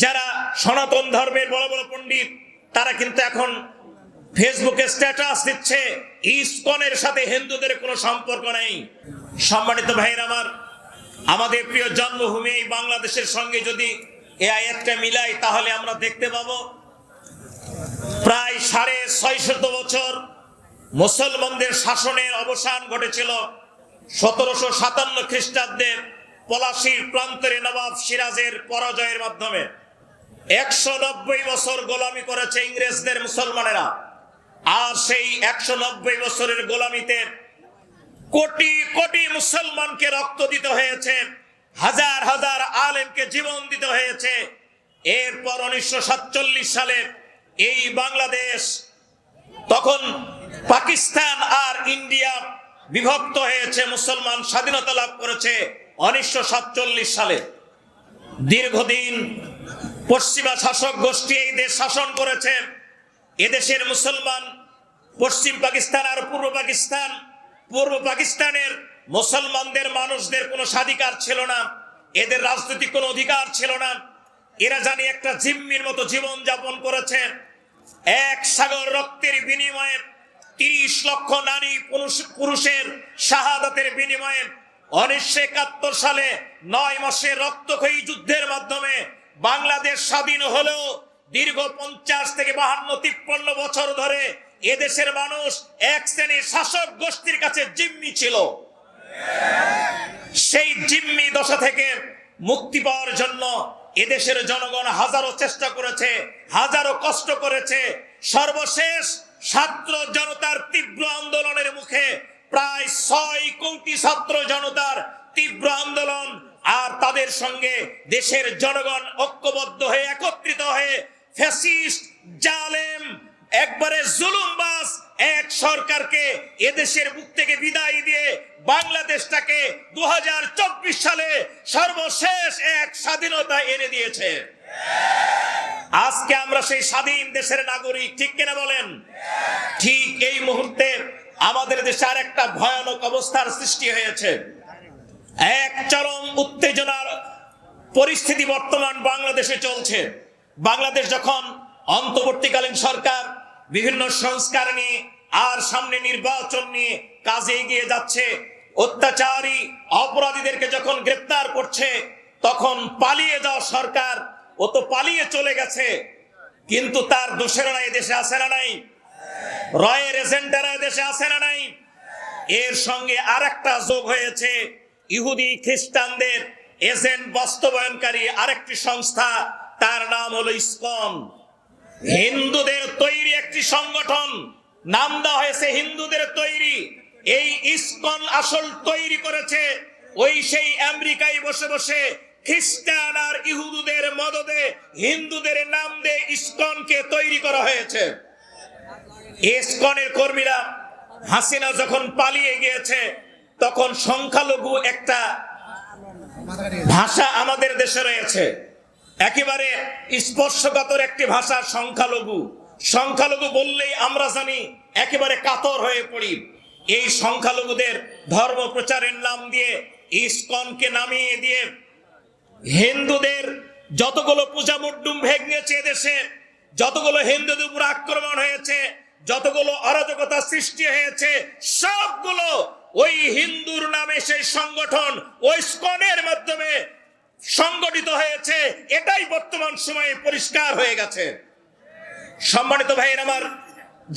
যারা সনাতন ধর্মের বড় বড় পণ্ডিত তারা কিন্তু এখন ফেসবুকে স্ট্যাটাস দিচ্ছে ইসকনের সাথে হিন্দুদের কোনো সম্পর্ক নেই। সম্মানিত ভাইরা আমার, আমাদের প্রিয় জন্মভূমি এই বাংলাদেশের সঙ্গে যদি এই আয়াতটা মিলাই তাহলে আমরা দেখতে পাবো প্রায় 650 বছর মুসলমানদের শাসনের অবসান ঘটেছিল 1757 খ্রিস্টাব্দে পলাশীর প্রান্তরে নবাব সিরাজের পরাজয়ের মাধ্যমে। 190 বছর গোলামি করেছে ইংরেজদের মুসলমানেরা, আর সেই 190 বছরের গোলামিতে কোটি কোটি মুসলমানকে রক্ত দিতে হয়েছে, হাজার হাজার আলেমকে জীবন দিতে হয়েছে। এরপর 1947 সালে এই বাংলাদেশ, তখন পাকিস্তান আর ইন্ডিয়া বিভক্ত হয়েছে, মুসলমান স্বাধীনতা লাভ করেছে 1947 সালে। দীর্ঘদিন পশ্চিমা শাসক গোষ্ঠী এই দেশ শাসন করেছে। এদেশের মুসলমান পশ্চিম পাকিস্তান আর পূর্ব পাকিস্তানের মুসলমানদের মানুষদের কোনো স্বাধিকার ছিল না, এদের রাজনৈতিক কোনো অধিকার ছিল না। এরা জানি একটা জিম্মির মতো জীবন যাপন করেছে। এক সাগর রক্তের বিনিময়ে 30 লক্ষ নারী পুরুষের শাহাদাতের বিনিময়ে 1971 সালে 9 মাসের রক্তক্ষয়ী যুদ্ধের মাধ্যমে বাংলাদেশ স্বাধীন হলেও দীর্ঘ 50 থেকে 52-53 বছর ধরে এদেশের মানুষ এক শ্রেণীর শাসক গোষ্ঠীর কাছে জিম্মি ছিল। সেই জিম্মি দশা থেকে মুক্তি পাওয়ার জন্য এদেশের জনগণ হাজারো চেষ্টা করেছে, হাজারো কষ্ট করেছে। সর্বশেষ ছাত্র জনতার তীব্র আন্দোলনের মুখে প্রায় 6 কোটি ছাত্র জনতার তীব্র আন্দোলন, আর তাদের সঙ্গে দেশের জনগণ ঐক্যবদ্ধ হয়ে একত্রিত হয়ে ফ্যাসিস্ট জালেম একবারে জুলুমবাজ এক সরকারকে এদেশের বুক থেকে বিদায় দিয়ে বাংলাদেশটাকে 2024 সালে সর্বশেষ এক স্বাধীনতা এনে দিয়েছে। আজকে আমরা সেই স্বাধীন দেশের নাগরিক, ঠিক কিনা বলেন? ঠিক এই মুহূর্তে আমাদের দেশে আর একটা ভয়ানক অবস্থার সৃষ্টি হয়েছে। এক চরম উত্তেজনার পরিস্থিতি বর্তমান বাংলাদেশে চলছে। বাংলাদেশ যখন অন্তর্বর্তীকালীন সরকার বিভিন্ন সংস্কার নিয়ে আর সামনে নির্বাচন নিয়ে কাজে এগিয়ে যাচ্ছে, অত্যাচারী অপরাধীদেরকে যখন গ্রেপ্তার করছে, তখন পালিয়ে যাওয়া সরকার ও তো পালিয়ে চলে গেছে, কিন্তু তার দোষেরা এদেশে আসে না নাই? রয়ের এজেন্টরা এদেশে আসে না নাই? এর সঙ্গে আর একটা যোগ হয়েছে, ইহুদি খ্রিস্টানদের এজেন্ট বাস্তবায়নকারী আরেকটি সংস্থা, তার নাম হলো ইসকন। হিন্দুদের তৈরি একটি সংগঠন, নাম দেওয়া হয়েছে হিন্দুদের তৈরি। এই ইসকন আসল তৈরি করেছে ওই সেই আমেরিকায় বসে বসে খ্রিস্টান আর ইহুদিদের মদদে হিন্দুদের নাম দিয়ে ইসকনকে তৈরি করা হয়েছে। ইসকনের কর্মীরা হাসিনা যখন পালিয়ে গিয়েছে, তখন সংখ্যালঘু একটা ভাষা আমাদের দেশে রয়েছে, একেবারে স্পর্শকাতর একটি ভাষা সংখ্যালঘু। সংখ্যালঘু বললেই আমরা জানি একেবারে কাতর হয়ে পড়ি। এই সংখ্যালঘুদের ধর্ম প্রচারের নাম দিয়ে ইসকনকে নামিয়ে দিয়ে হিন্দুদের যতগুলো পূজা মণ্ডপ ভেঙেছে দেশে, যতগুলো হিন্দুদের উপর আক্রমণ হয়েছে, যতগুলো অরাজকতা সৃষ্টি হয়েছে, সবগুলো ওই হিন্দুর নামে সেই সংগঠন ওই ইসকনের মাধ্যমে সংগঠিত হয়েছে। এটাই বর্তমান সময়ে পরিষ্কার হয়ে গেছে। সম্মানিত ভাইয়ের আমার,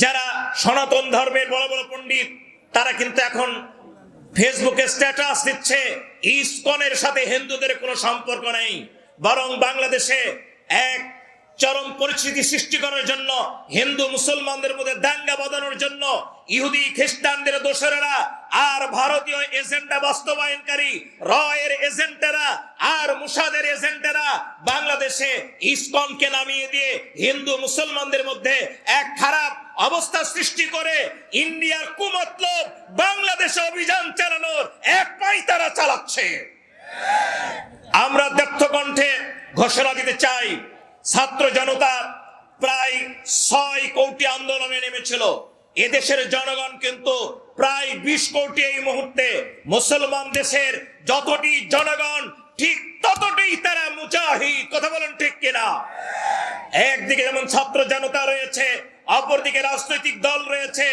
যারা সনাতন ধর্মের বড় বড় পণ্ডিত তারা কিন্তু এখন ফেসবুকে স্ট্যাটাস দিচ্ছে ইসকনের সাথে হিন্দুদের কোনো সম্পর্ক নেই, বরং বাংলাদেশে এক চরম পরিস্থিতি সৃষ্টি করার জন্য, হিন্দু মুসলমানদের মধ্যে দাঙ্গা বাঁধানোর জন্য ইহুদি খ্রিস্টানদের দোসরেরা আর ভারতীয় এজেন্ডা বাস্তবায়নকারী রয়ের এজেন্টেরা আর মুসাদের এজেন্টেরা বাংলাদেশে ইসকনকে নামিয়ে দিয়ে হিন্দু মুসলমানদের মধ্যে এক খারাপ অবস্থা সৃষ্টি করে ইন্ডিয়ার কুমতলব বাংলাদেশে অভিযান চালানোর এক পাঁয়তারা চালাচ্ছে। আমরা দীপ্ত কণ্ঠে ঘোষণা দিতে চাই, ছাত্র জনতা প্রায় 6 কোটি আন্দোলনে নেমেছিল। এদেশের জনগণ কিন্তু প্রায় 20 কোটি। এই মুহূর্তে মুসলমান দেশের যতটি জনগণ ঠিক ততটাই তারা মুজাহিদ। কথা বলেন ঠিক কিনা? একদিকে যেমন ছাত্র জনতা রয়েছে, অপরদিকে রাজনৈতিক দল রয়েছে,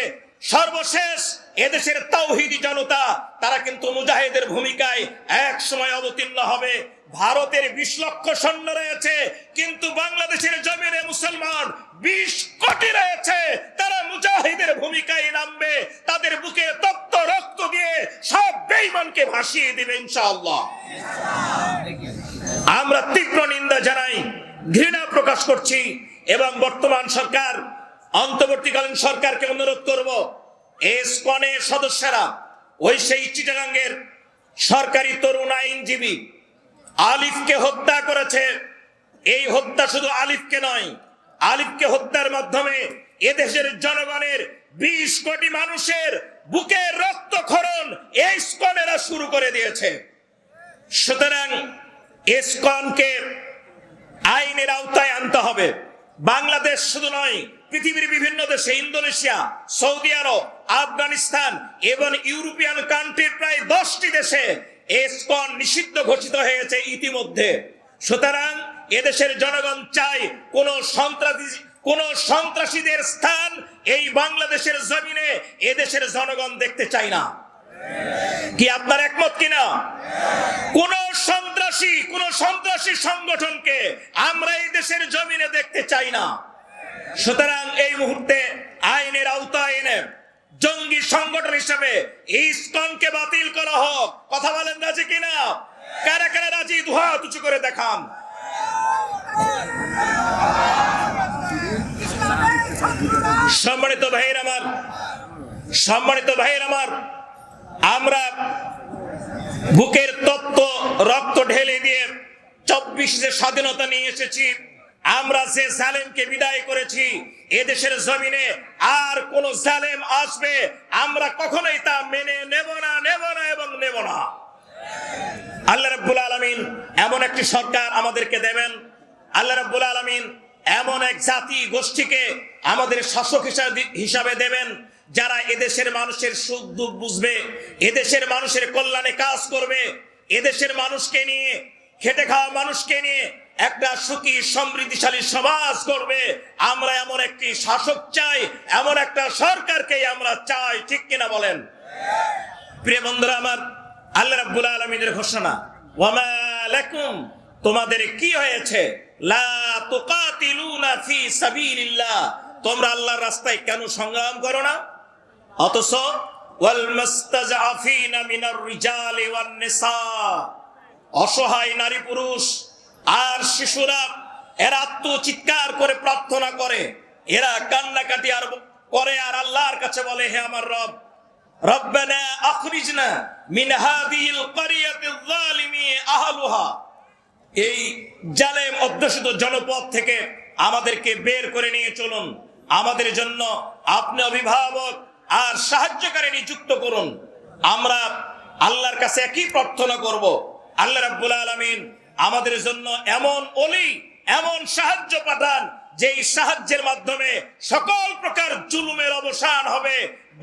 সর্বশেষ এদেশের তাওহীদি জনতা, তারা কিন্তু মুজাহিদের ভূমিকায় এক সময় অবতীর্ণ হবে। ভারতের 20 লক্ষ সৈন্য রয়েছে, কিন্তু বাংলাদেশের জমিনে মুসলমান 20 কোটি রয়েছে। তারা মুজাহিদের ভূমিকায় নামবে, তাদের বুকে তপ্ত রক্ত দিয়ে সব বেঈমানকে ভাসিয়ে দিবে ইনশাআল্লাহ। আমরা তীব্র নিন্দা জানাই, ঘৃণা প্রকাশ করছি এবং বর্তমান সরকার, অন্তর্বর্তীকালীন সরকারকে অনুরোধ করব, ইসকনের সদস্যরা ওই সেই চিটাগাঙ্গের সরকারি তরুণ আইনজীবী আলিফকে হত্যা করেছে। এই হত্যা শুধু আলিফকে নয়, আলিফকে হত্যার মাধ্যমে এদেশের জনগণের 20 কোটি মানুষের বুকের রক্তক্ষরণ ইসকনেরা শুরু করে দিয়েছে। সুতরাং ইসকনকে আইনের আওতায় আনতে হবে। বাংলাদেশ শুধু নয়, পৃথিবীর বিভিন্ন দেশে, ইন্দোনেশিয়া, সৌদি আরব, আফগানিস্তান এবং ইউরোপিয়ান কান্ট্রির প্রায় 10টি দেশে ইসকন নিষিদ্ধ ঘোষিত হয়েছে ইতিমধ্যে। সুতরাং এদেশের জনগণ চায় কোন সন্ত্রাসীদের স্থান এই বাংলাদেশের জমিনে এদেশের জনগণ দেখতে চায় না। কি আপনার একমত কিনা? কোন সন্ত্রাসী সংগঠনকে আমরা এই দেশের জমিনে দেখতে চাই না। সুতরাং এই মুহূর্তে আইনের আওতায় এনে জঙ্গি সংগঠন হিসেবে ইসকনকে বাতিল করা হোক। কথা বলেন রাজি কিনা? কারা কারা রাজি? দুহাত উঁচু করে দেখান। সম্মানিত ভাইয়ের আমার, আমরা বুকের তপ্ত রক্ত ঢেলে দিয়ে 24 স্বাধীনতা নিয়ে এসেছি। আমরা যে জালেমকে বিদায় করেছি, এদেশের জমিনে আর কোন জালেম আসবে আমরা কখনোই তা মেনে নেব না এবং নেব না। আল্লাহ রাব্বুল আলামিন এমন একটি সরকার আমাদেরকে দেবেন, আল্লাহ রাব্বুল আলামিন এমন এক জাতি গোষ্ঠীকে আমাদের শাসক হিসাবে দেবেন, যারা এদেশের মানুষের সুখ দুঃখ বুঝবে, এদেশের মানুষের কল্যাণে কাজ করবে, এদেশের মানুষকে নিয়ে, খেটে খাওয়া মানুষকে নিয়ে একটা সুখী সমৃদ্ধিশালী সমাজ করবে। আমরা এমন একটি শাসক চাই, এমন একটা সরকারকে আমরা চাই। ঠিক কিনা বলেন? প্রিয় বন্ধুরা আমার, আল্লাহ রাব্বুল আলামিনের ঘোষণা, ওয়ামা লাকুম, তোমাদের কি হয়েছে, লা তুকাতিলুনা ফি সাবিলিল্লাহ, তোমরা আল্লাহর রাস্তায় কেন সংগ্রাম করো না? অথচ ওয়াল মুস্তাজআফিনা মিনার রিজালি ওয়ান নিসা, অসহায় নারী পুরুষ আর শিশুরা এরা আত্মচিৎকার করে প্রার্থনা করে, এরা কান্নাকাটি আর করে আর আল্লাহর কাছে বলে, হে আমার রব, রব্বানা আখরিজনা মিন হাযিহিল ক্বরিয়াতিয যালিমি আহলুহা, এই জালেম অধ্যুষিত জনপদ থেকে আমাদেরকে বের করে নিয়ে চলুন, আমাদের জন্য আপনি অভিভাবক আর সাহায্যকারী নিযুক্ত করুন। আমরা আল্লাহর কাছে একই প্রার্থনা করব, আল্লাহ রাব্বুল আলামিন আমাদের জন্য এমন ওলি, এমন সাহায্য পাঠান, যেই সাহায্যের মাধ্যমে সকল প্রকার জুলুমের অবসান হবে,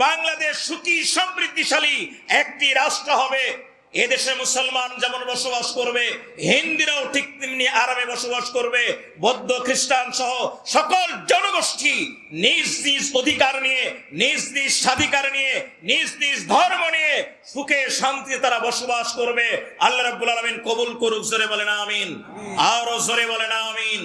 বাংলাদেশ সুখী সমৃদ্ধিশালী একটি রাষ্ট্র হবে। এদেশে মুসলমান যেমন বসবাস করবে, হিন্দুরাও ঠিক তেমনি আরামে বসবাস করবে, বৌদ্ধ খ্রিস্টান সহ সকল জনগোষ্ঠী নিজ নিজ অধিকার নিয়ে, নিজ নিজ স্বাধিকার নিয়ে, নিজ নিজ ধর্ম নিয়ে সুখে শান্তিতে তারা বসবাস করবে। আল্লাহ রাব্বুল আলামিন কবুল করুক। জোরে বলেন আমিন, আরো জোরে বলেন আমিন।